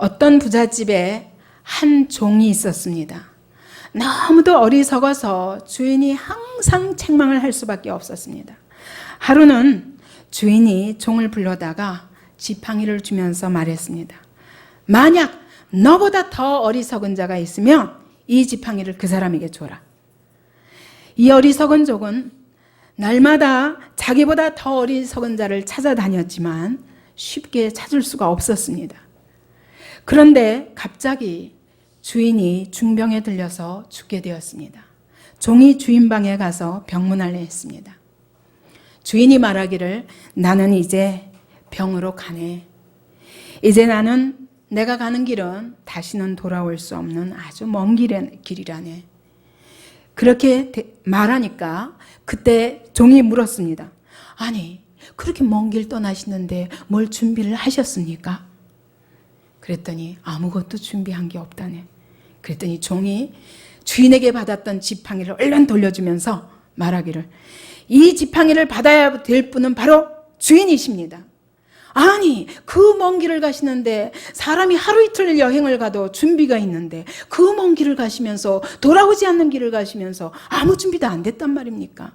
어떤 부잣집에 한 종이 있었습니다. 너무도 어리석어서 주인이 항상 책망을 할 수밖에 없었습니다. 하루는 주인이 종을 불러다가 지팡이를 주면서 말했습니다. 만약 너보다 더 어리석은 자가 있으면 이 지팡이를 그 사람에게 줘라. 이 어리석은 종은 날마다 자기보다 더 어리석은 자를 찾아다녔지만 쉽게 찾을 수가 없었습니다. 그런데 갑자기 주인이 중병에 들려서 죽게 되었습니다. 종이 주인 방에 가서 병문안을 했습니다. 주인이 말하기를 나는 이제 병으로 가네. 이제 나는 내가 가는 길은 다시는 돌아올 수 없는 아주 먼 길이라네. 그렇게 말하니까 그때 종이 물었습니다. 아니, 그렇게 먼 길 떠나시는데 뭘 준비를 하셨습니까? 그랬더니 아무것도 준비한 게 없다네. 그랬더니 종이 주인에게 받았던 지팡이를 얼른 돌려주면서 말하기를 이 지팡이를 받아야 될 분은 바로 주인이십니다. 아니, 그 먼 길을 가시는데 사람이 하루 이틀 여행을 가도 준비가 있는데 그 먼 길을 가시면서 돌아오지 않는 길을 가시면서 아무 준비도 안 됐단 말입니까?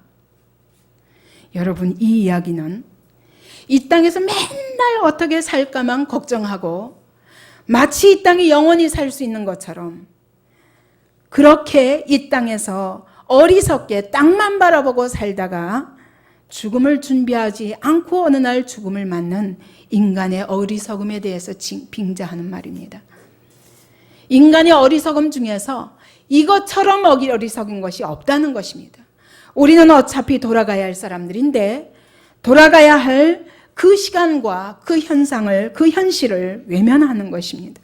여러분, 이 이야기는 이 땅에서 맨날 어떻게 살까만 걱정하고 마치 이 땅에 영원히 살 수 있는 것처럼 그렇게 이 땅에서 어리석게 땅만 바라보고 살다가 죽음을 준비하지 않고 어느 날 죽음을 맞는 인간의 어리석음에 대해서 빙자하는 말입니다. 인간의 어리석음 중에서 이것처럼 어리석은 것이 없다는 것입니다. 우리는 어차피 돌아가야 할 사람들인데 돌아가야 할 그 시간과 그 현상을, 그 현실을 외면하는 것입니다.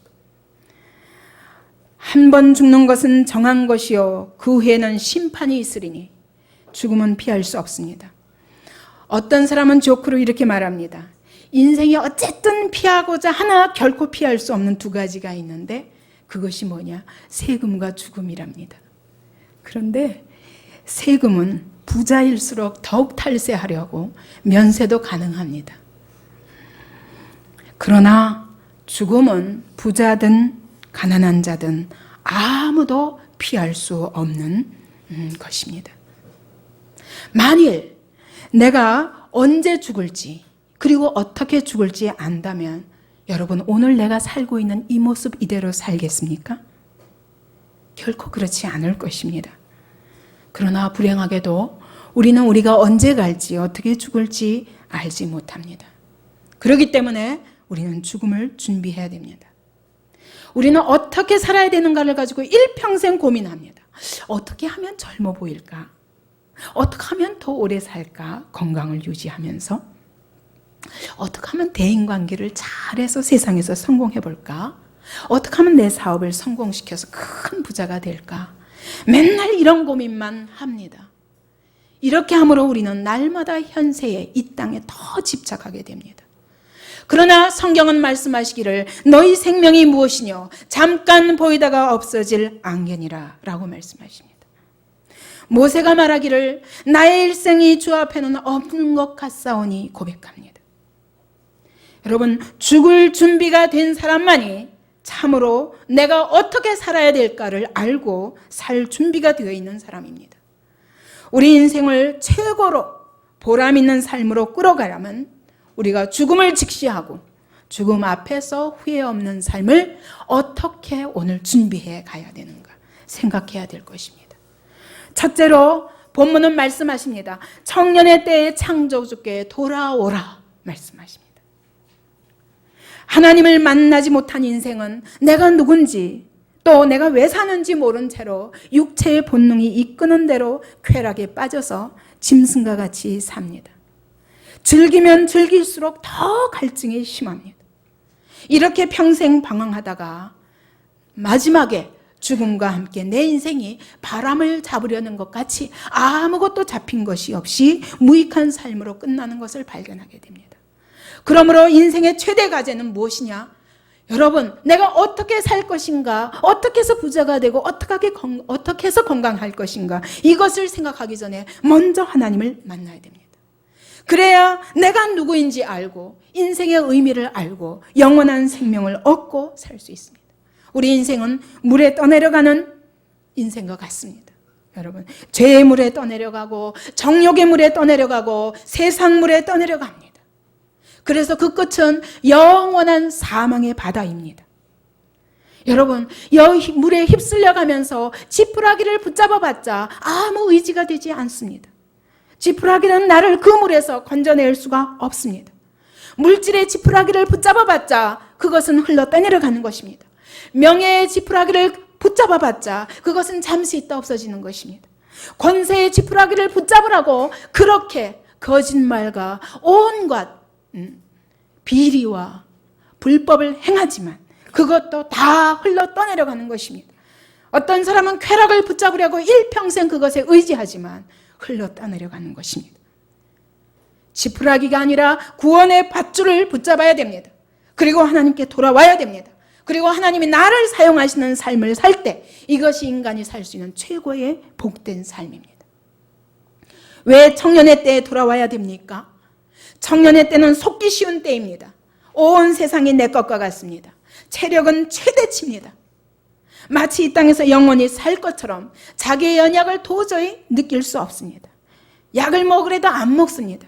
한 번 죽는 것은 정한 것이요 그 후에는 심판이 있으리니 죽음은 피할 수 없습니다. 어떤 사람은 조크로 이렇게 말합니다. 인생이 어쨌든 피하고자 하나 결코 피할 수 없는 두 가지가 있는데 그것이 뭐냐? 세금과 죽음이랍니다. 그런데 세금은 부자일수록 더욱 탈세하려고 면세도 가능합니다. 그러나 죽음은 부자든 가난한 자든 아무도 피할 수 없는 것입니다. 만일 내가 언제 죽을지 그리고 어떻게 죽을지 안다면 여러분 오늘 내가 살고 있는 이 모습 이대로 살겠습니까? 결코 그렇지 않을 것입니다. 그러나 불행하게도 우리는 우리가 언제 갈지 어떻게 죽을지 알지 못합니다. 그렇기 때문에 우리는 죽음을 준비해야 됩니다. 우리는 어떻게 살아야 되는가를 가지고 일평생 고민합니다. 어떻게 하면 젊어 보일까? 어떻게 하면 더 오래 살까? 건강을 유지하면서 어떻게 하면 대인관계를 잘해서 세상에서 성공해 볼까? 어떻게 하면 내 사업을 성공시켜서 큰 부자가 될까? 맨날 이런 고민만 합니다. 이렇게 함으로 우리는 날마다 현세에 이 땅에 더 집착하게 됩니다. 그러나 성경은 말씀하시기를 너희 생명이 무엇이뇨? 잠깐 보이다가 없어질 안개니라 라고 말씀하십니다. 모세가 말하기를 나의 일생이 주 앞에는 없는 것 같사오니 고백합니다. 여러분 죽을 준비가 된 사람만이 참으로 내가 어떻게 살아야 될까를 알고 살 준비가 되어 있는 사람입니다. 우리 인생을 최고로 보람 있는 삶으로 끌어가려면 우리가 죽음을 직시하고 죽음 앞에서 후회 없는 삶을 어떻게 오늘 준비해 가야 되는가 생각해야 될 것입니다. 첫째로 본문은 말씀하십니다. 청년의 때에 창조주께 돌아오라 말씀하십니다. 하나님을 만나지 못한 인생은 내가 누군지 또 내가 왜 사는지 모른 채로 육체의 본능이 이끄는 대로 쾌락에 빠져서 짐승과 같이 삽니다. 즐기면 즐길수록 더 갈증이 심합니다. 이렇게 평생 방황하다가 마지막에 죽음과 함께 내 인생이 바람을 잡으려는 것 같이 아무것도 잡힌 것이 없이 무익한 삶으로 끝나는 것을 발견하게 됩니다. 그러므로 인생의 최대 과제는 무엇이냐? 여러분, 내가 어떻게 살 것인가? 어떻게 해서 부자가 되고 어떻게 해서 건강할 것인가? 이것을 생각하기 전에 먼저 하나님을 만나야 됩니다. 그래야 내가 누구인지 알고 인생의 의미를 알고 영원한 생명을 얻고 살 수 있습니다. 우리 인생은 물에 떠내려가는 인생과 같습니다. 여러분, 죄의 물에 떠내려가고 정욕의 물에 떠내려가고 세상 물에 떠내려갑니다. 그래서 그 끝은 영원한 사망의 바다입니다. 여러분, 물에 휩쓸려가면서 지푸라기를 붙잡아봤자 아무 의지가 되지 않습니다. 지푸라기는 나를 그 물에서 건져낼 수가 없습니다. 물질의 지푸라기를 붙잡아봤자 그것은 흘러 떠내려가는 것입니다. 명예의 지푸라기를 붙잡아봤자 그것은 잠시 있다 없어지는 것입니다. 권세의 지푸라기를 붙잡으라고 그렇게 거짓말과 온갖 비리와 불법을 행하지만 그것도 다 흘러 떠내려가는 것입니다. 어떤 사람은 쾌락을 붙잡으려고 일평생 그것에 의지하지만 흘러 떠내려가는 것입니다. 지푸라기가 아니라 구원의 밧줄을 붙잡아야 됩니다. 그리고 하나님께 돌아와야 됩니다. 그리고 하나님이 나를 사용하시는 삶을 살 때 이것이 인간이 살 수 있는 최고의 복된 삶입니다. 왜 청년의 때에 돌아와야 됩니까? 청년의 때는 속기 쉬운 때입니다. 온 세상이 내 것과 같습니다. 체력은 최대치입니다. 마치 이 땅에서 영원히 살 것처럼 자기의 연약을 도저히 느낄 수 없습니다. 약을 먹으려도 안 먹습니다.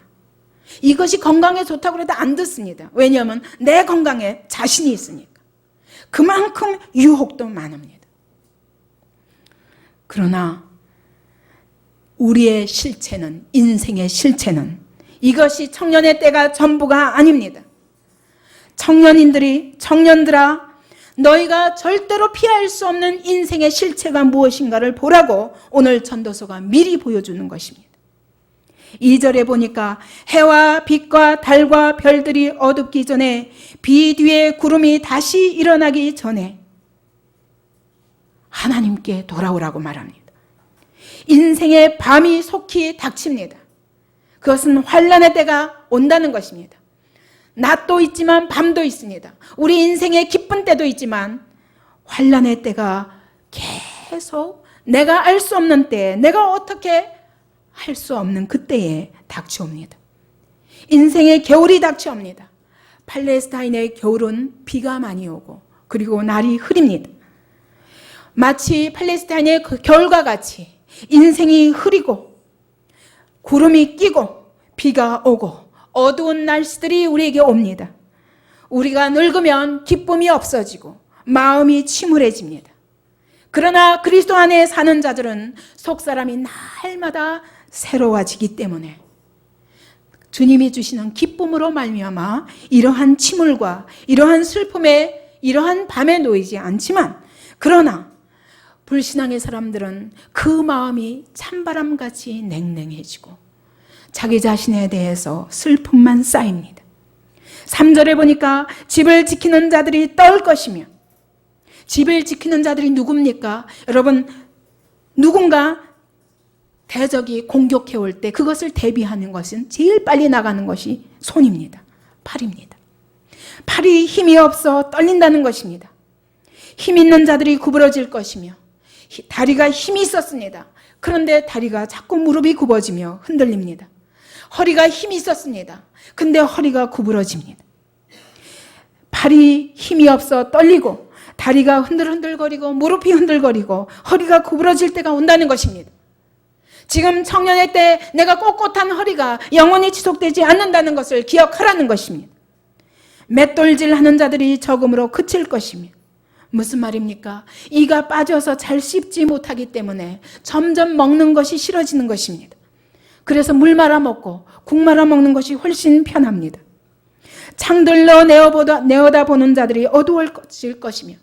이것이 건강에 좋다고 해도 안 듣습니다. 왜냐하면 내 건강에 자신이 있으니까. 그만큼 유혹도 많습니다. 그러나 우리의 실체는, 인생의 실체는 이것이 청년의 때가 전부가 아닙니다. 청년들아, 너희가 절대로 피할 수 없는 인생의 실체가 무엇인가를 보라고 오늘 전도서가 미리 보여주는 것입니다. 2절에 보니까 해와 빛과 달과 별들이 어둡기 전에 비 뒤에 구름이 다시 일어나기 전에 하나님께 돌아오라고 말합니다. 인생의 밤이 속히 닥칩니다. 그것은 환난의 때가 온다는 것입니다. 낮도 있지만 밤도 있습니다. 우리 인생의 기쁜 때도 있지만 환난의 때가 계속 내가 알 수 없는 때에, 내가 어떻게 할 수 없는 그때에 닥쳐옵니다. 인생의 겨울이 닥쳐옵니다. 팔레스타인의 겨울은 비가 많이 오고 그리고 날이 흐립니다. 마치 팔레스타인의 그 겨울과 같이 인생이 흐리고 구름이 끼고 비가 오고 어두운 날씨들이 우리에게 옵니다. 우리가 늙으면 기쁨이 없어지고 마음이 침울해집니다. 그러나 그리스도 안에 사는 자들은 속사람이 날마다 새로워지기 때문에 주님이 주시는 기쁨으로 말미암아 이러한 침울과 이러한 슬픔에 이러한 밤에 놓이지 않지만, 그러나 불신앙의 사람들은 그 마음이 찬바람같이 냉랭해지고 자기 자신에 대해서 슬픔만 쌓입니다. 3절에 보니까 집을 지키는 자들이 떨 것이며, 집을 지키는 자들이 누굽니까? 여러분, 누군가 대적이 공격해 올 때 그것을 대비하는 것은 제일 빨리 나가는 것이 손입니다. 팔입니다. 팔이 힘이 없어 떨린다는 것입니다. 힘 있는 자들이 구부러질 것이며, 다리가 힘이 있었습니다. 그런데 다리가 자꾸 무릎이 굽어지며 흔들립니다. 허리가 힘이 있었습니다. 근데 허리가 구부러집니다. 팔이 힘이 없어 떨리고 다리가 흔들흔들거리고 무릎이 흔들거리고 허리가 구부러질 때가 온다는 것입니다. 지금 청년의 때 내가 꼿꼿한 허리가 영원히 지속되지 않는다는 것을 기억하라는 것입니다. 맷돌질 하는 자들이 적음으로 그칠 것이며, 무슨 말입니까? 이가 빠져서 잘 씹지 못하기 때문에 점점 먹는 것이 싫어지는 것입니다. 그래서 물 말아 먹고 국 말아 먹는 것이 훨씬 편합니다. 창들로 내어다보는 자들이 어두워질 것이며,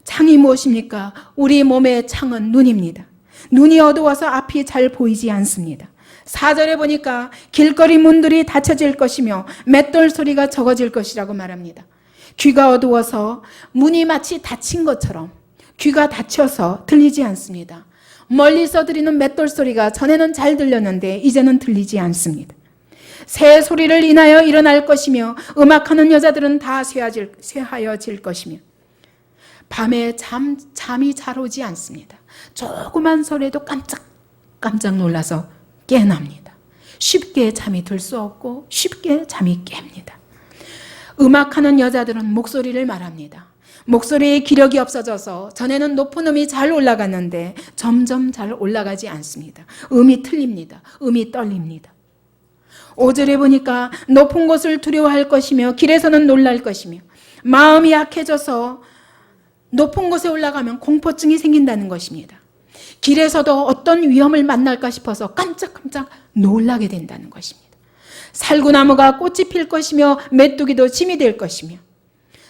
창이 무엇입니까? 우리 몸의 창은 눈입니다. 눈이 어두워서 앞이 잘 보이지 않습니다. 4절에 보니까 길거리 문들이 닫혀질 것이며 맷돌 소리가 적어질 것이라고 말합니다. 귀가 어두워서 문이 마치 닫힌 것처럼 귀가 닫혀서 들리지 않습니다. 멀리서 들리는 맷돌 소리가 전에는 잘 들렸는데 이제는 들리지 않습니다. 새 소리를 인하여 일어날 것이며 음악하는 여자들은 다 쇠하여질 것이며, 밤에 잠이 잘 오지 않습니다. 조그만 소리에도 깜짝 놀라서 깨납니다. 쉽게 잠이 들 수 없고 쉽게 잠이 깹니다. 음악하는 여자들은 목소리를 말합니다. 목소리의 기력이 없어져서 전에는 높은 음이 잘 올라갔는데 점점 잘 올라가지 않습니다. 음이 틀립니다. 음이 떨립니다. 5절에 보니까 높은 곳을 두려워할 것이며 길에서는 놀랄 것이며 마음이 약해져서 높은 곳에 올라가면 공포증이 생긴다는 것입니다. 길에서도 어떤 위험을 만날까 싶어서 깜짝깜짝 놀라게 된다는 것입니다. 살구나무가 꽃이 필 것이며 메뚜기도 짐이 될 것이며,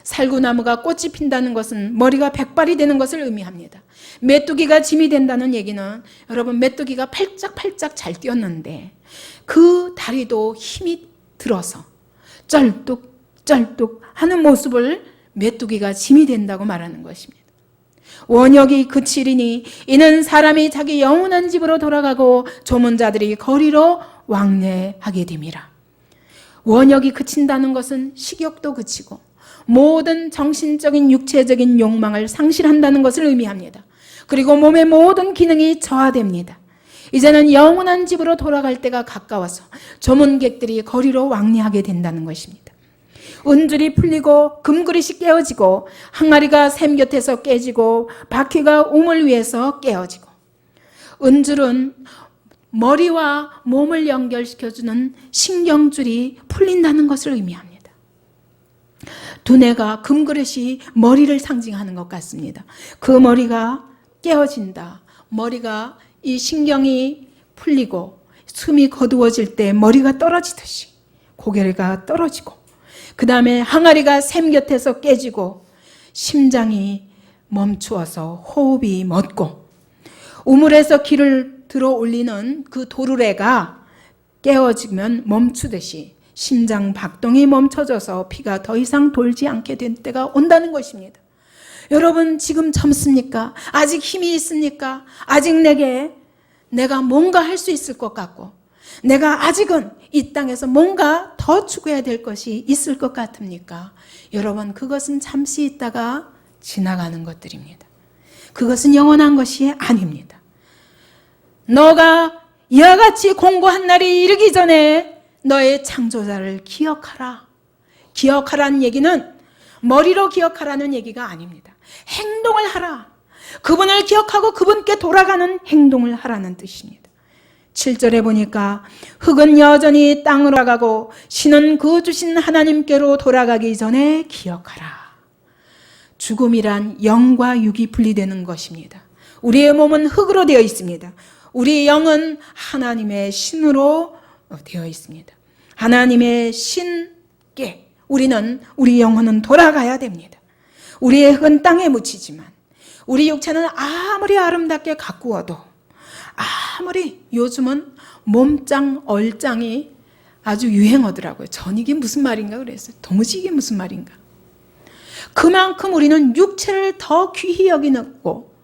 살구나무가 꽃이 핀다는 것은 머리가 백발이 되는 것을 의미합니다. 메뚜기가 짐이 된다는 얘기는 여러분 메뚜기가 팔짝팔짝 잘 뛰었는데 그 다리도 힘이 들어서 쩔뚝쩔뚝 하는 모습을 메뚜기가 짐이 된다고 말하는 것입니다. 원역이 그치리니 이는 사람이 자기 영원한 집으로 돌아가고 조문자들이 거리로 왕래하게 됨이라. 원역이 그친다는 것은 식욕도 그치고 모든 정신적인 육체적인 욕망을 상실한다는 것을 의미합니다. 그리고 몸의 모든 기능이 저하됩니다. 이제는 영원한 집으로 돌아갈 때가 가까워서 조문객들이 거리로 왕래하게 된다는 것입니다. 은줄이 풀리고 금그릇이 깨어지고 항아리가 샘 곁에서 깨지고 바퀴가 우물 위에서 깨어지고, 은줄은 머리와 몸을 연결시켜주는 신경줄이 풀린다는 것을 의미합니다. 두뇌가 금그릇이 머리를 상징하는 것 같습니다. 그 머리가 깨어진다. 머리가 이 신경이 풀리고 숨이 거두어질 때 머리가 떨어지듯이 고개가 떨어지고, 그 다음에 항아리가 샘 곁에서 깨지고 심장이 멈추어서 호흡이 멎고, 우물에서 기를 들어 올리는 그 도르래가 깨어지면 멈추듯이 심장 박동이 멈춰져서 피가 더 이상 돌지 않게 된 때가 온다는 것입니다. 여러분 지금 젊습니까? 아직 힘이 있습니까? 아직 내가 뭔가 할 수 있을 것 같고, 내가 아직은 이 땅에서 뭔가 더 추구해야 될 것이 있을 것 같습니까? 여러분 그것은 잠시 있다가 지나가는 것들입니다. 그것은 영원한 것이 아닙니다. 너가 이와 같이 공고한 날이 이르기 전에 너의 창조자를 기억하라. 기억하라는 얘기는 머리로 기억하라는 얘기가 아닙니다. 행동을 하라. 그분을 기억하고 그분께 돌아가는 행동을 하라는 뜻입니다. 7절에 보니까 흙은 여전히 땅으로 가고 신은 그 주신 하나님께로 돌아가기 전에 기억하라. 죽음이란 영과 육이 분리되는 것입니다. 우리의 몸은 흙으로 되어 있습니다. 우리 영은 하나님의 신으로 되어 있습니다. 하나님의 신께 우리 영혼은 돌아가야 됩니다. 우리의 흙은 땅에 묻히지만 우리 육체는 아무리 아름답게 가꾸어도, 아무리 요즘은 몸짱, 얼짱이 아주 유행하더라고요. 전 이게 무슨 말인가 그랬어요. 도무지 이게 무슨 말인가. 그만큼 우리는 육체를 더 귀히 여기고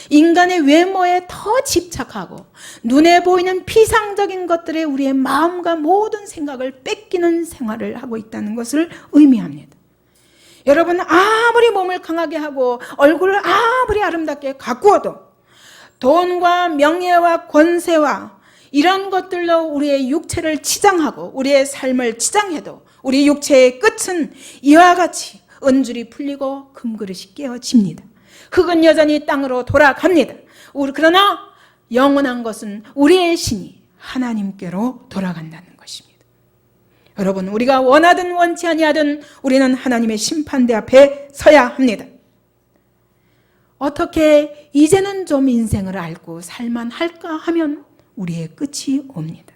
인간의 외모에 더 집착하고 눈에 보이는 피상적인 것들에 우리의 마음과 모든 생각을 뺏기는 생활을 하고 있다는 것을 의미합니다. 여러분 아무리 몸을 강하게 하고 얼굴을 아무리 아름답게 가꾸어도 돈과 명예와 권세와 이런 것들로 우리의 육체를 치장하고 우리의 삶을 치장해도 우리 육체의 끝은 이와 같이 은줄이 풀리고 금그릇이 깨어집니다. 흙은 여전히 땅으로 돌아갑니다. 그러나 영원한 것은 우리의 신이 하나님께로 돌아간다는 것입니다. 여러분 우리가 원하든 원치 아니하든 우리는 하나님의 심판대 앞에 서야 합니다. 어떻게 이제는 좀 인생을 알고 살만할까 하면 우리의 끝이 옵니다.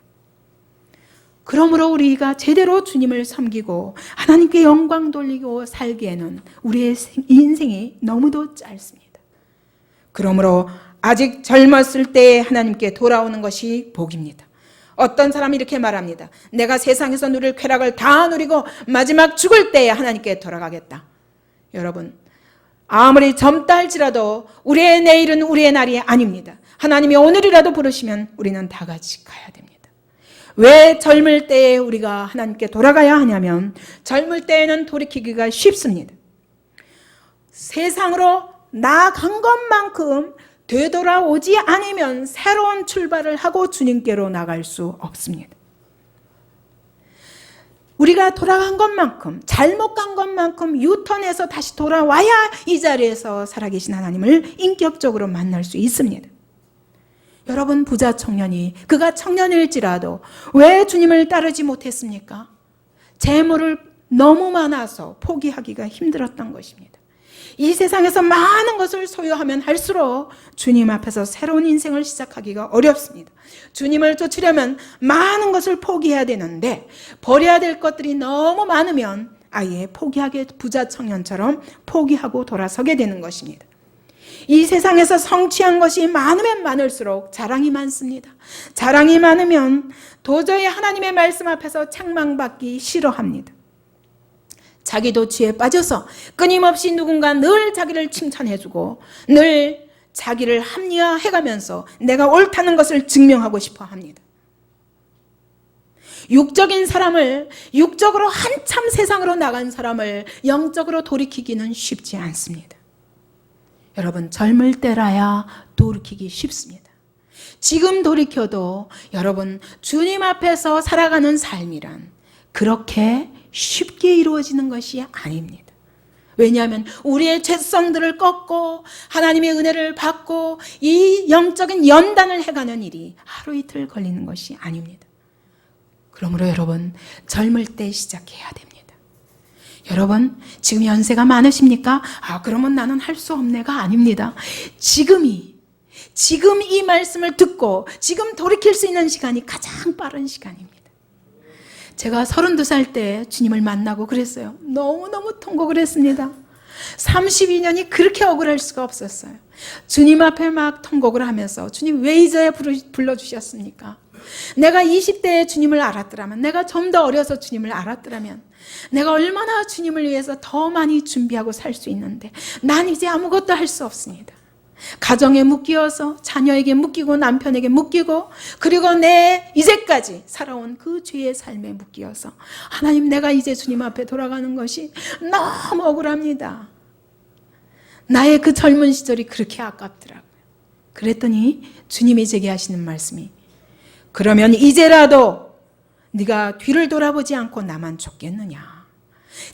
그러므로 우리가 제대로 주님을 섬기고 하나님께 영광 돌리고 살기에는 우리의 인생이 너무도 짧습니다. 그러므로 아직 젊었을 때에 하나님께 돌아오는 것이 복입니다. 어떤 사람이 이렇게 말합니다. 내가 세상에서 누릴 쾌락을 다 누리고 마지막 죽을 때에 하나님께 돌아가겠다. 여러분 아무리 젊다 할지라도 우리의 내일은 우리의 날이 아닙니다. 하나님이 오늘이라도 부르시면 우리는 다 같이 가야 됩니다. 왜 젊을 때에 우리가 하나님께 돌아가야 하냐면 젊을 때에는 돌이키기가 쉽습니다. 세상으로 나아간 것만큼 되돌아오지 않으면 새로운 출발을 하고 주님께로 나갈 수 없습니다. 우리가 돌아간 것만큼, 잘못 간 것만큼 유턴해서 다시 돌아와야 이 자리에서 살아계신 하나님을 인격적으로 만날 수 있습니다. 여러분, 부자 청년이 그가 청년일지라도 왜 주님을 따르지 못했습니까? 재물을 너무 많아서 포기하기가 힘들었던 것입니다. 이 세상에서 많은 것을 소유하면 할수록 주님 앞에서 새로운 인생을 시작하기가 어렵습니다. 주님을 쫓으려면 많은 것을 포기해야 되는데 버려야 될 것들이 너무 많으면 아예 포기하게, 부자 청년처럼 포기하고 돌아서게 되는 것입니다. 이 세상에서 성취한 것이 많으면 많을수록 자랑이 많습니다. 자랑이 많으면 도저히 하나님의 말씀 앞에서 책망받기 싫어합니다. 자기도 죄에 빠져서 끊임없이 누군가 늘 자기를 칭찬해주고 늘 자기를 합리화해가면서 내가 옳다는 것을 증명하고 싶어 합니다. 육적인 사람을, 육적으로 한참 세상으로 나간 사람을 영적으로 돌이키기는 쉽지 않습니다. 여러분, 젊을 때라야 돌이키기 쉽습니다. 지금 돌이켜도 여러분, 주님 앞에서 살아가는 삶이란 그렇게 쉽게 이루어지는 것이 아닙니다. 왜냐하면 우리의 죄성들을 꺾고 하나님의 은혜를 받고 이 영적인 연단을 해가는 일이 하루 이틀 걸리는 것이 아닙니다. 그러므로 여러분, 젊을 때 시작해야 됩니다. 여러분, 지금 연세가 많으십니까? 그러면 나는 할 수 없네가 아닙니다. 지금 이 말씀을 듣고 지금 돌이킬 수 있는 시간이 가장 빠른 시간입니다. 제가 32살 때 주님을 만나고 그랬어요. 너무너무 통곡을 했습니다. 32년이 그렇게 억울할 수가 없었어요. 주님 앞에 막 통곡을 하면서 주님 왜 이제야 불러주셨습니까? 내가 20대에 주님을 알았더라면, 내가 좀 더 어려서 주님을 알았더라면 내가 얼마나 주님을 위해서 더 많이 준비하고 살 수 있는데 난 이제 아무것도 할 수 없습니다. 가정에 묶여서 자녀에게 묶이고 남편에게 묶이고 그리고 내 이제까지 살아온 그 죄의 삶에 묶여서 하나님, 내가 이제 주님 앞에 돌아가는 것이 너무 억울합니다. 나의 그 젊은 시절이 그렇게 아깝더라고요. 그랬더니 주님이 제게 하시는 말씀이, 그러면 이제라도 네가 뒤를 돌아보지 않고 나만 쫓겠느냐.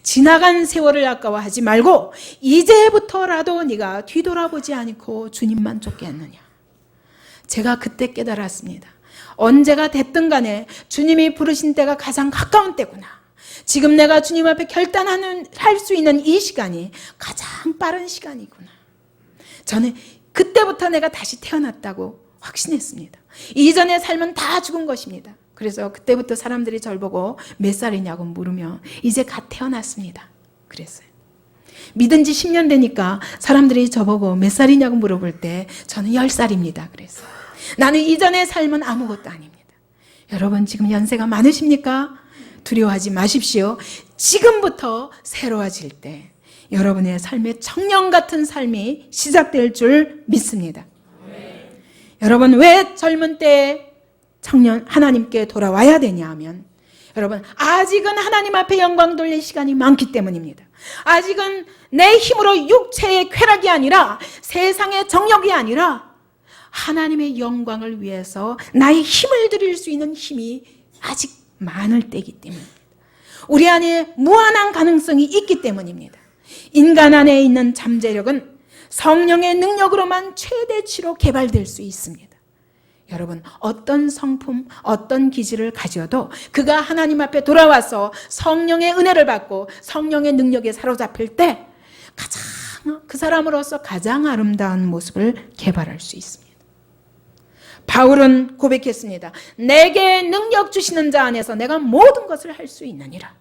지나간 세월을 아까워하지 말고 이제부터라도 네가 뒤돌아보지 않고 주님만 쫓겠느냐. 제가 그때 깨달았습니다. 언제가 됐든 간에 주님이 부르신 때가 가장 가까운 때구나. 지금 내가 주님 앞에 할 수 있는 이 시간이 가장 빠른 시간이구나. 저는 그때부터 내가 다시 태어났다고 확신했습니다. 이전의 삶은 다 죽은 것입니다. 그래서 그때부터 사람들이 저를 보고 몇 살이냐고 물으면 이제 갓 태어났습니다. 그랬어요. 믿은 지 10년 되니까 사람들이 저보고 몇 살이냐고 물어볼 때 저는 10살입니다. 그랬어요. 나는 이전의 삶은 아무것도 아닙니다. 여러분, 지금 연세가 많으십니까? 두려워하지 마십시오. 지금부터 새로워질 때 여러분의 삶의 청년 같은 삶이 시작될 줄 믿습니다. 여러분, 왜 젊은 때에 청년 하나님께 돌아와야 되냐 하면 여러분, 아직은 하나님 앞에 영광 돌릴 시간이 많기 때문입니다. 아직은 내 힘으로 육체의 쾌락이 아니라 세상의 정욕이 아니라 하나님의 영광을 위해서 나의 힘을 드릴 수 있는 힘이 아직 많을 때이기 때문입니다. 우리 안에 무한한 가능성이 있기 때문입니다. 인간 안에 있는 잠재력은 성령의 능력으로만 최대치로 개발될 수 있습니다. 여러분, 어떤 성품, 어떤 기질을 가져도 그가 하나님 앞에 돌아와서 성령의 은혜를 받고 성령의 능력에 사로잡힐 때 가장 그 사람으로서 가장 아름다운 모습을 개발할 수 있습니다. 바울은 고백했습니다. 내게 능력 주시는 자 안에서 내가 모든 것을 할 수 있느니라.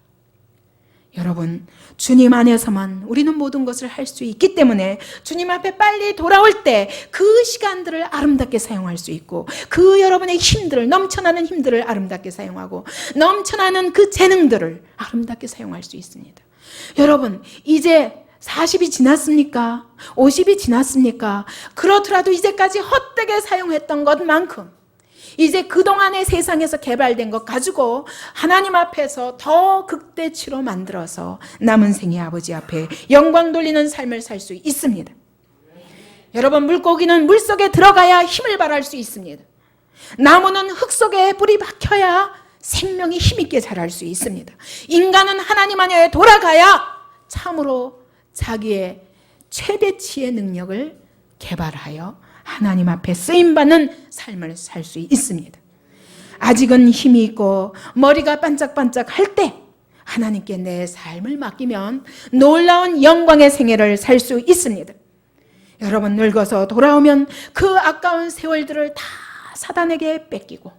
여러분, 주님 안에서만 우리는 모든 것을 할 수 있기 때문에 주님 앞에 빨리 돌아올 때 그 시간들을 아름답게 사용할 수 있고 그 여러분의 힘들을, 넘쳐나는 힘들을 아름답게 사용하고 넘쳐나는 그 재능들을 아름답게 사용할 수 있습니다. 여러분, 이제 40이 지났습니까? 50이 지났습니까? 그렇더라도 이제까지 헛되게 사용했던 것만큼 이제 그동안의 세상에서 개발된 것 가지고 하나님 앞에서 더 극대치로 만들어서 남은 생의 아버지 앞에 영광 돌리는 삶을 살 수 있습니다. 여러분, 물고기는 물속에 들어가야 힘을 발할 수 있습니다. 나무는 흙 속에 뿌리 박혀야 생명이 힘있게 자랄 수 있습니다. 인간은 하나님 안에 돌아가야 참으로 자기의 최대치의 능력을 개발하여 하나님 앞에 쓰임받는 삶을 살 수 있습니다. 아직은 힘이 있고 머리가 반짝반짝 할 때 하나님께 내 삶을 맡기면 놀라운 영광의 생애를 살 수 있습니다. 여러분, 늙어서 돌아오면 그 아까운 세월들을 다 사단에게 뺏기고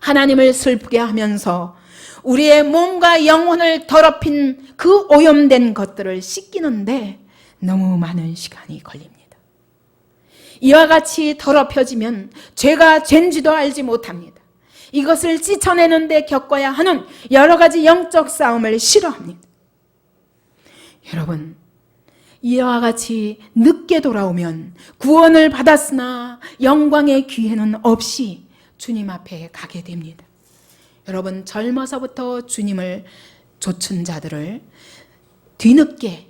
하나님을 슬프게 하면서 우리의 몸과 영혼을 더럽힌 그 오염된 것들을 씻기는데 너무 많은 시간이 걸립니다. 이와 같이 더럽혀지면 죄가 죄인지도 알지 못합니다. 이것을 씻어내는 데 겪어야 하는 여러 가지 영적 싸움을 싫어합니다. 여러분, 이와 같이 늦게 돌아오면 구원을 받았으나 영광의 기회는 없이 주님 앞에 가게 됩니다. 여러분, 젊어서부터 주님을 좇은 자들을 뒤늦게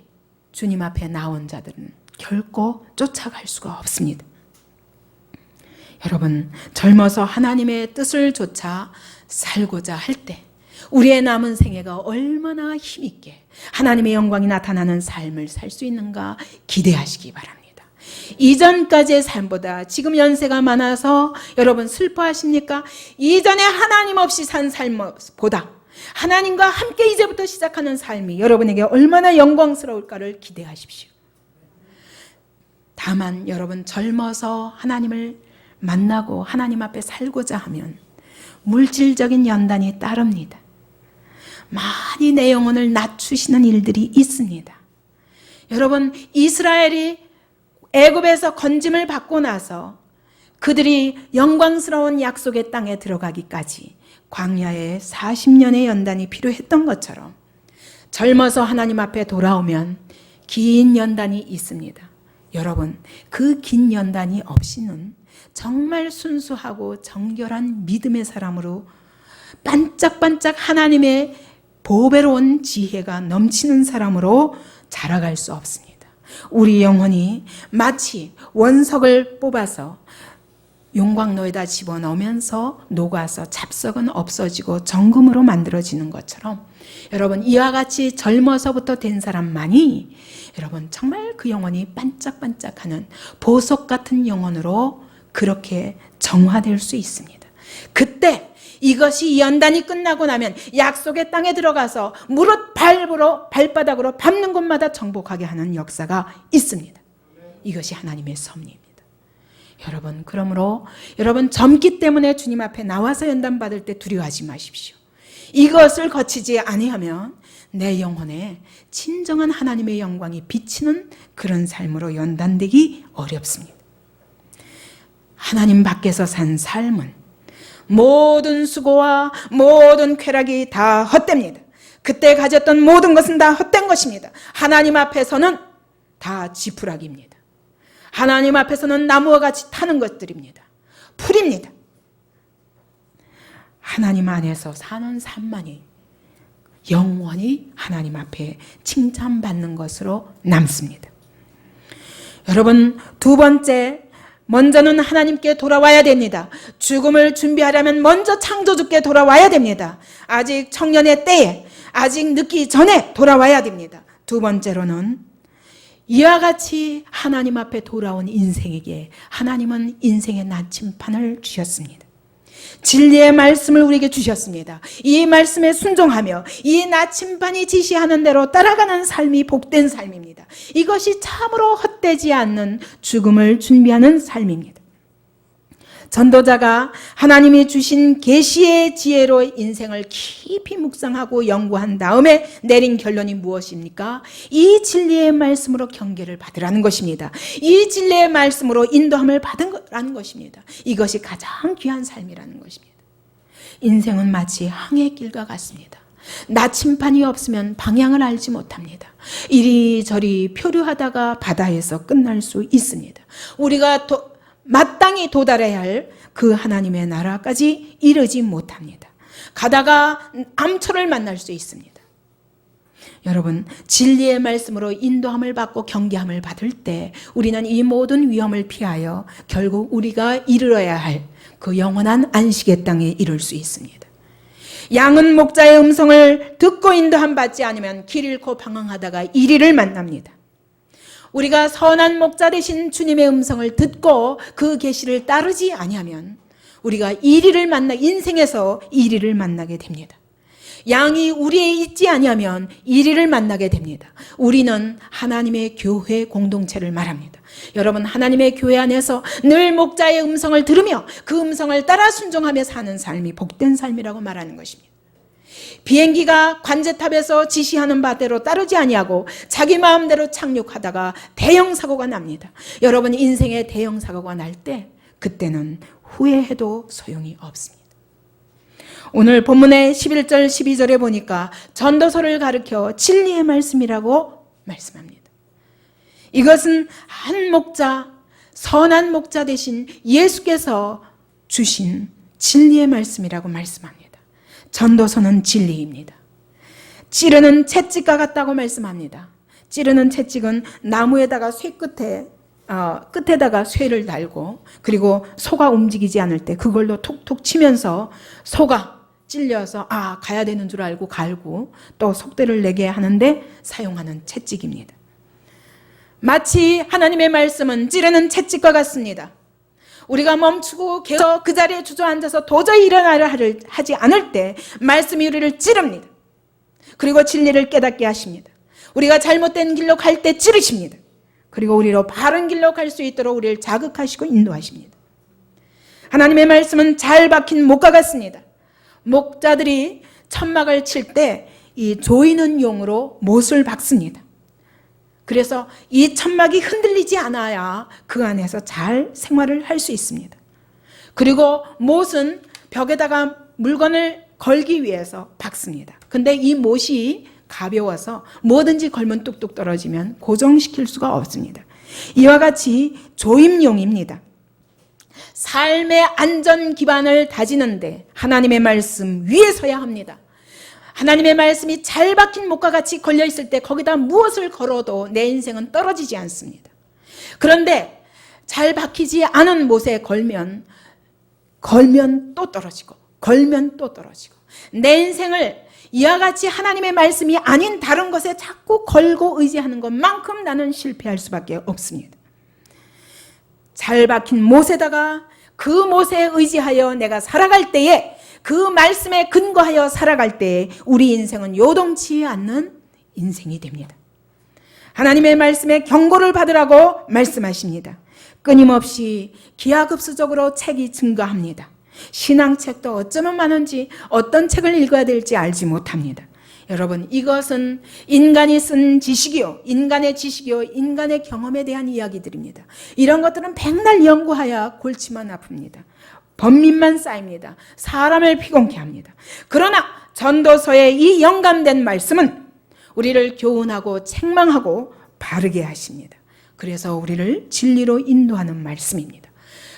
주님 앞에 나온 자들은 결코 쫓아갈 수가 없습니다. 여러분, 젊어서 하나님의 뜻을 좇아 살고자 할 때 우리의 남은 생애가 얼마나 힘있게 하나님의 영광이 나타나는 삶을 살 수 있는가 기대하시기 바랍니다. 이전까지의 삶보다 지금 연세가 많아서 여러분 슬퍼하십니까? 이전에 하나님 없이 산 삶보다 하나님과 함께 이제부터 시작하는 삶이 여러분에게 얼마나 영광스러울까를 기대하십시오. 다만 여러분, 젊어서 하나님을 만나고 하나님 앞에 살고자 하면 물질적인 연단이 따릅니다. 많이 내 영혼을 낮추시는 일들이 있습니다. 여러분, 이스라엘이 애굽에서 건짐을 받고 나서 그들이 영광스러운 약속의 땅에 들어가기까지 광야에 40년의 연단이 필요했던 것처럼 젊어서 하나님 앞에 돌아오면 긴 연단이 있습니다. 여러분, 그 긴 연단이 없이는 정말 순수하고 정결한 믿음의 사람으로 반짝반짝 하나님의 보배로운 지혜가 넘치는 사람으로 자라갈 수 없습니다. 우리 영혼이 마치 원석을 뽑아서 용광로에다 집어넣으면서 녹아서 잡석은 없어지고 정금으로 만들어지는 것처럼 여러분, 이와 같이 젊어서부터 된 사람만이 여러분 정말 그 영혼이 반짝반짝하는 보석 같은 영혼으로 그렇게 정화될 수 있습니다. 그때 이것이 연단이 끝나고 나면 약속의 땅에 들어가서 무릇 발바닥으로 밟는 곳마다 정복하게 하는 역사가 있습니다. 이것이 하나님의 섭리입니다. 여러분, 그러므로 여러분 젊기 때문에 주님 앞에 나와서 연단 받을 때 두려워하지 마십시오. 이것을 거치지 아니하면 내 영혼에 진정한 하나님의 영광이 비치는 그런 삶으로 연단되기 어렵습니다. 하나님 밖에서 산 삶은 모든 수고와 모든 쾌락이 다 헛됩니다. 그때 가졌던 모든 것은 다 헛된 것입니다. 하나님 앞에서는 다 지푸라기입니다. 하나님 앞에서는 나무와 같이 타는 것들입니다. 풀입니다. 하나님 안에서 사는 삶만이 영원히 하나님 앞에 칭찬받는 것으로 남습니다. 여러분, 두 번째, 먼저는 하나님께 돌아와야 됩니다. 죽음을 준비하려면 먼저 창조주께 돌아와야 됩니다. 아직 청년의 때에, 아직 늦기 전에 돌아와야 됩니다. 두 번째로는 이와 같이 하나님 앞에 돌아온 인생에게 하나님은 인생의 나침판을 주셨습니다. 진리의 말씀을 우리에게 주셨습니다. 이 말씀에 순종하며 이 나침판이 지시하는 대로 따라가는 삶이 복된 삶입니다. 이것이 참으로 헛되지 않는 죽음을 준비하는 삶입니다. 전도자가 하나님이 주신 계시의 지혜로 인생을 깊이 묵상하고 연구한 다음에 내린 결론이 무엇입니까? 이 진리의 말씀으로 경계를 받으라는 것입니다. 이 진리의 말씀으로 인도함을 받으라는 것입니다. 이것이 가장 귀한 삶이라는 것입니다. 인생은 마치 항해 길과 같습니다. 나침판이 없으면 방향을 알지 못합니다. 이리저리 표류하다가 바다에서 끝날 수 있습니다. 우리가 마땅히 도달해야 할 그 하나님의 나라까지 이르지 못합니다. 가다가 암초를 만날 수 있습니다. 여러분, 진리의 말씀으로 인도함을 받고 경계함을 받을 때 우리는 이 모든 위험을 피하여 결국 우리가 이르러야 할 그 영원한 안식의 땅에 이룰 수 있습니다. 양은 목자의 음성을 듣고 인도함 받지 않으면 길 잃고 방황하다가 이리를 만납니다. 우리가 선한 목자 되신 주님의 음성을 듣고 그 계시를 따르지 아니하면 우리가 이리를 만나 인생에서 이리를 만나게 됩니다. 양이 우리에 있지 아니하면 이리를 만나게 됩니다. 우리는 하나님의 교회 공동체를 말합니다. 여러분, 하나님의 교회 안에서 늘 목자의 음성을 들으며 그 음성을 따라 순종하며 사는 삶이 복된 삶이라고 말하는 것입니다. 비행기가 관제탑에서 지시하는 바대로 따르지 아니하고 자기 마음대로 착륙하다가 대형 사고가 납니다. 여러분, 인생에 대형 사고가 날 때 그때는 후회해도 소용이 없습니다. 오늘 본문의 11절 12절에 보니까 전도서를 가르쳐 진리의 말씀이라고 말씀합니다. 이것은 한 목자, 선한 목자 되신 예수께서 주신 진리의 말씀이라고 말씀합니다. 전도서는 진리입니다. 찌르는 채찍과 같다고 말씀합니다. 찌르는 채찍은 나무에다가 끝에다가 쇠를 달고 그리고 소가 움직이지 않을 때 그걸로 톡톡 치면서 소가 찔려서 가야 되는 줄 알고 갈고 또 속대를 내게 하는데 사용하는 채찍입니다. 마치 하나님의 말씀은 찌르는 채찍과 같습니다. 우리가 멈추고 계속 그 자리에 주저앉아서 도저히 일어나려 하지 않을 때 말씀이 우리를 찌릅니다. 그리고 진리를 깨닫게 하십니다. 우리가 잘못된 길로 갈 때 찌르십니다. 그리고 우리로 바른 길로 갈 수 있도록 우리를 자극하시고 인도하십니다. 하나님의 말씀은 잘 박힌 목과 같습니다. 목자들이 천막을 칠 때 이 조이는 용으로 못을 박습니다. 그래서 이 천막이 흔들리지 않아야 그 안에서 잘 생활을 할 수 있습니다. 그리고 못은 벽에다가 물건을 걸기 위해서 박습니다. 근데 이 못이 가벼워서 뭐든지 걸면 뚝뚝 떨어지면 고정시킬 수가 없습니다. 이와 같이 조임용입니다. 삶의 안전 기반을 다지는데 하나님의 말씀 위에 서야 합니다. 하나님의 말씀이 잘 박힌 목과 같이 걸려 있을 때 거기다 무엇을 걸어도 내 인생은 떨어지지 않습니다. 그런데 잘 박히지 않은 못에 걸면 또 떨어지고 걸면 또 떨어지고 내 인생을 이와 같이 하나님의 말씀이 아닌 다른 것에 자꾸 걸고 의지하는 것만큼 나는 실패할 수밖에 없습니다. 잘 박힌 못에다가 그 못에 의지하여 내가 살아갈 때에 그 말씀에 근거하여 살아갈 때에 우리 인생은 요동치 않는 인생이 됩니다. 하나님의 말씀에 경고를 받으라고 말씀하십니다. 끊임없이 기하급수적으로 책이 증가합니다. 신앙책도 어쩌면 많은지 어떤 책을 읽어야 될지 알지 못합니다. 여러분, 이것은 인간이 쓴 지식이요, 인간의 지식이요, 인간의 경험에 대한 이야기들입니다. 이런 것들은 백날 연구하여 골치만 아픕니다. 번민만 쌓입니다. 사람을 피곤케 합니다. 그러나 전도서의 이 영감된 말씀은 우리를 교훈하고 책망하고 바르게 하십니다. 그래서 우리를 진리로 인도하는 말씀입니다.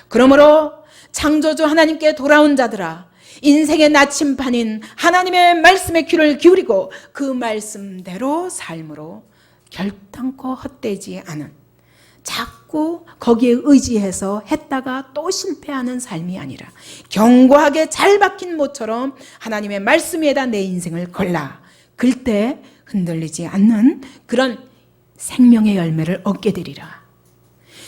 그러므로 창조주 하나님께 돌아온 자들아, 인생의 나침판인 하나님의 말씀에 귀를 기울이고 그 말씀대로 삶으로 결단코 헛되지 않은, 자꾸 거기에 의지해서 했다가 또 실패하는 삶이 아니라 견고하게 잘 박힌 못처럼 하나님의 말씀 위에다 내 인생을 걸라. 그때 흔들리지 않는 그런 생명의 열매를 얻게 되리라.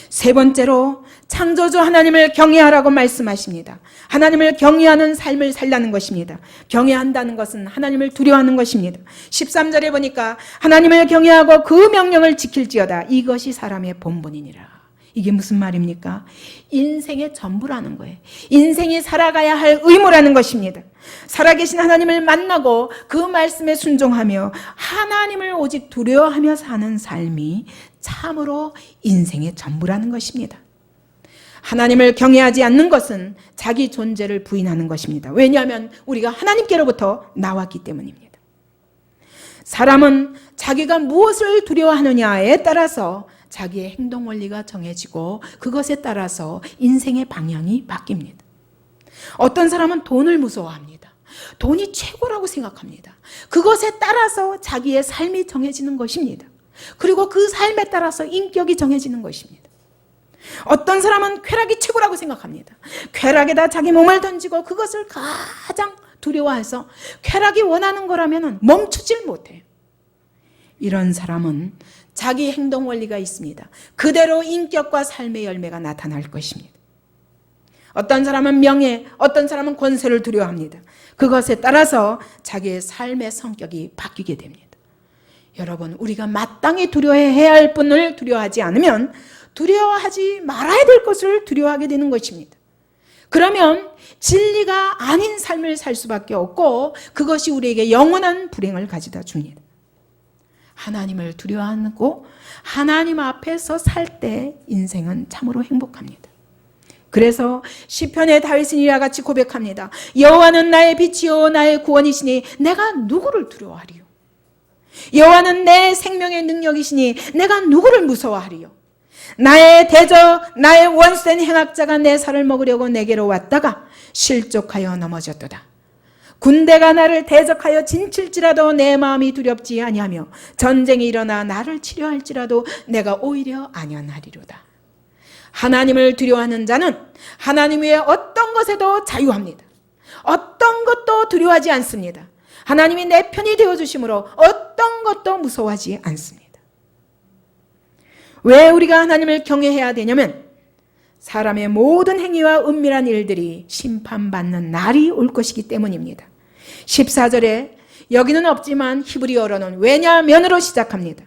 세 번째로 창조주 하나님을 경외하라고 말씀하십니다. 하나님을 경외하는 삶을 살라는 것입니다. 경외한다는 것은 하나님을 두려워하는 것입니다. 13절에 보니까 하나님을 경외하고 그 명령을 지킬지어다. 이것이 사람의 본분이니라. 이게 무슨 말입니까? 인생의 전부라는 거예요. 인생이 살아가야 할 의무라는 것입니다. 살아계신 하나님을 만나고 그 말씀에 순종하며 하나님을 오직 두려워하며 사는 삶이 참으로 인생의 전부라는 것입니다. 하나님을 경외하지 않는 것은 자기 존재를 부인하는 것입니다. 왜냐하면 우리가 하나님께로부터 나왔기 때문입니다. 사람은 자기가 무엇을 두려워하느냐에 따라서 자기의 행동 원리가 정해지고 그것에 따라서 인생의 방향이 바뀝니다. 어떤 사람은 돈을 무서워합니다. 돈이 최고라고 생각합니다. 그것에 따라서 자기의 삶이 정해지는 것입니다. 그리고 그 삶에 따라서 인격이 정해지는 것입니다. 어떤 사람은 쾌락이 최고라고 생각합니다. 쾌락에다 자기 몸을 던지고 그것을 가장 두려워해서 쾌락이 원하는 거라면 멈추질 못해요. 이런 사람은 자기 행동 원리가 있습니다. 그대로 인격과 삶의 열매가 나타날 것입니다. 어떤 사람은 명예, 어떤 사람은 권세를 두려워합니다. 그것에 따라서 자기의 삶의 성격이 바뀌게 됩니다. 여러분, 우리가 마땅히 두려워해야 할 분을 두려워하지 않으면 두려워하지 말아야 될 것을 두려워하게 되는 것입니다. 그러면 진리가 아닌 삶을 살 수밖에 없고 그것이 우리에게 영원한 불행을 가져다 줍니다. 하나님을 두려워하고 하나님 앞에서 살 때 인생은 참으로 행복합니다. 그래서 시편의 다윗은 이와 같이 고백합니다. 여호와는 나의 빛이요 나의 구원이시니 내가 누구를 두려워하리요. 여호와는 내 생명의 능력이시니 내가 누구를 무서워하리요. 나의 대적 나의 원수된 행악자가 내 살을 먹으려고 내게로 왔다가 실족하여 넘어졌도다. 군대가 나를 대적하여 진칠지라도 내 마음이 두렵지 아니하며 전쟁이 일어나 나를 치려할지라도 내가 오히려 안연하리로다. 하나님을 두려워하는 자는 하나님 외에 어떤 것에도 자유합니다. 어떤 것도 두려워하지 않습니다. 하나님이 내 편이 되어주심으로 어떤 것도 무서워하지 않습니다. 왜 우리가 하나님을 경외해야 되냐면 사람의 모든 행위와 은밀한 일들이 심판받는 날이 올 것이기 때문입니다. 14절에 여기는 없지만 히브리어로는 왜냐면으로 시작합니다.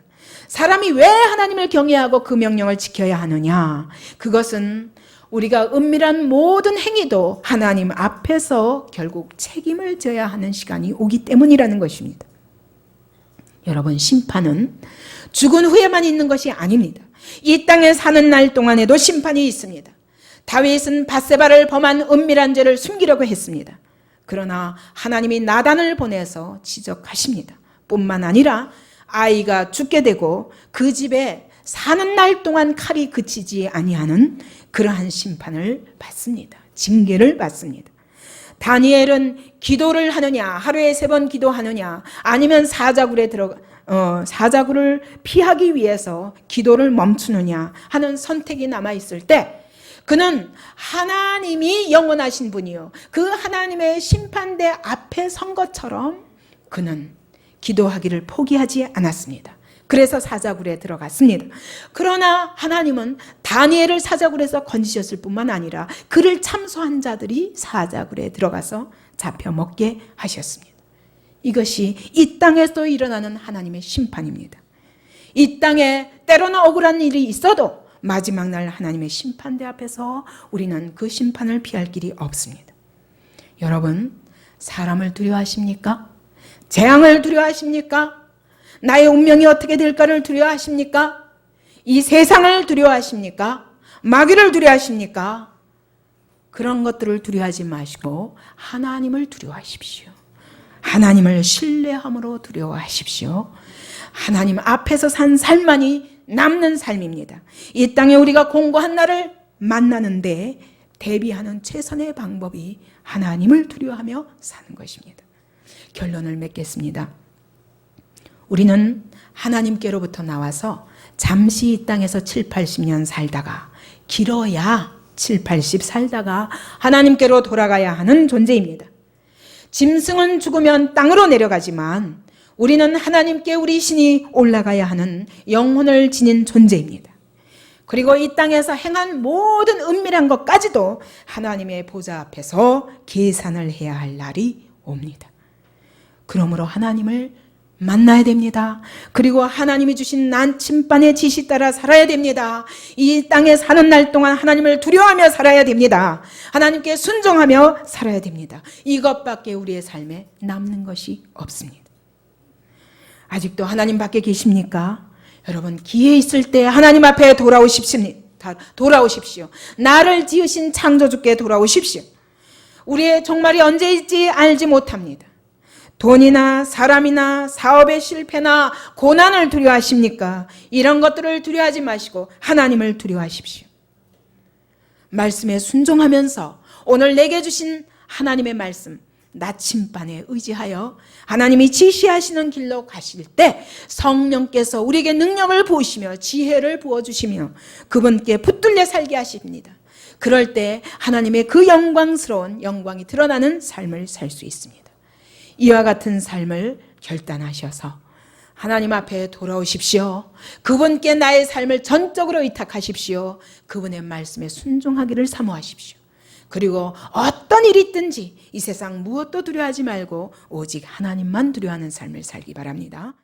사람이 왜 하나님을 경외하고 그 명령을 지켜야 하느냐? 그것은 우리가 은밀한 모든 행위도 하나님 앞에서 결국 책임을 져야 하는 시간이 오기 때문이라는 것입니다. 여러분, 심판은 죽은 후에만 있는 것이 아닙니다. 이 땅에 사는 날 동안에도 심판이 있습니다. 다윗은 밧세바를 범한 은밀한 죄를 숨기려고 했습니다. 그러나 하나님이 나단을 보내서 지적하십니다. 뿐만 아니라 아이가 죽게 되고 그 집에 사는 날 동안 칼이 그치지 아니하는 그러한 심판을 받습니다. 징계를 받습니다. 다니엘은 기도를 하느냐, 하루에 3번 기도하느냐, 아니면 사자굴을 피하기 위해서 기도를 멈추느냐 하는 선택이 남아있을 때 그는 하나님이 영원하신 분이요, 그 하나님의 심판대 앞에 선 것처럼 그는 기도하기를 포기하지 않았습니다. 그래서 사자굴에 들어갔습니다. 그러나 하나님은 다니엘을 사자굴에서 건지셨을 뿐만 아니라 그를 참소한 자들이 사자굴에 들어가서 잡혀 먹게 하셨습니다. 이것이 이 땅에서 일어나는 하나님의 심판입니다. 이 땅에 때로는 억울한 일이 있어도 마지막 날 하나님의 심판대 앞에서 우리는 그 심판을 피할 길이 없습니다. 여러분, 사람을 두려워하십니까? 재앙을 두려워하십니까? 나의 운명이 어떻게 될까를 두려워하십니까? 이 세상을 두려워하십니까? 마귀를 두려워하십니까? 그런 것들을 두려워하지 마시고 하나님을 두려워하십시오. 하나님을 신뢰함으로 두려워하십시오. 하나님 앞에서 산 삶만이 남는 삶입니다. 이 땅에 우리가 공고한 날을 만나는데 대비하는 최선의 방법이 하나님을 두려워하며 사는 것입니다. 결론을 맺겠습니다. 우리는 하나님께로부터 나와서 잠시 이 땅에서 7, 80년 살다가 길어야 7, 80 살다가 하나님께로 돌아가야 하는 존재입니다. 짐승은 죽으면 땅으로 내려가지만 우리는 하나님께 우리 신이 올라가야 하는 영혼을 지닌 존재입니다. 그리고 이 땅에서 행한 모든 은밀한 것까지도 하나님의 보좌 앞에서 계산을 해야 할 날이 옵니다. 그러므로 하나님을 만나야 됩니다. 그리고 하나님이 주신 나침반의 지시 따라 살아야 됩니다. 이 땅에 사는 날 동안 하나님을 두려워하며 살아야 됩니다. 하나님께 순종하며 살아야 됩니다. 이것밖에 우리의 삶에 남는 것이 없습니다. 아직도 하나님 밖에 계십니까? 여러분, 기회 있을 때 하나님 앞에 돌아오십시오. 나를 지으신 창조주께 돌아오십시오. 우리의 종말이 언제일지 알지 못합니다. 돈이나 사람이나 사업의 실패나 고난을 두려워하십니까? 이런 것들을 두려워하지 마시고 하나님을 두려워하십시오. 말씀에 순종하면서 오늘 내게 주신 하나님의 말씀 나침반에 의지하여 하나님이 지시하시는 길로 가실 때 성령께서 우리에게 능력을 부으시며 지혜를 부어주시며 그분께 붙들려 살게 하십니다. 그럴 때 하나님의 그 영광스러운 영광이 드러나는 삶을 살 수 있습니다. 이와 같은 삶을 결단하셔서 하나님 앞에 돌아오십시오. 그분께 나의 삶을 전적으로 의탁하십시오. 그분의 말씀에 순종하기를 사모하십시오. 그리고 어떤 일이 있든지 이 세상 무엇도 두려워하지 말고 오직 하나님만 두려워하는 삶을 살기 바랍니다.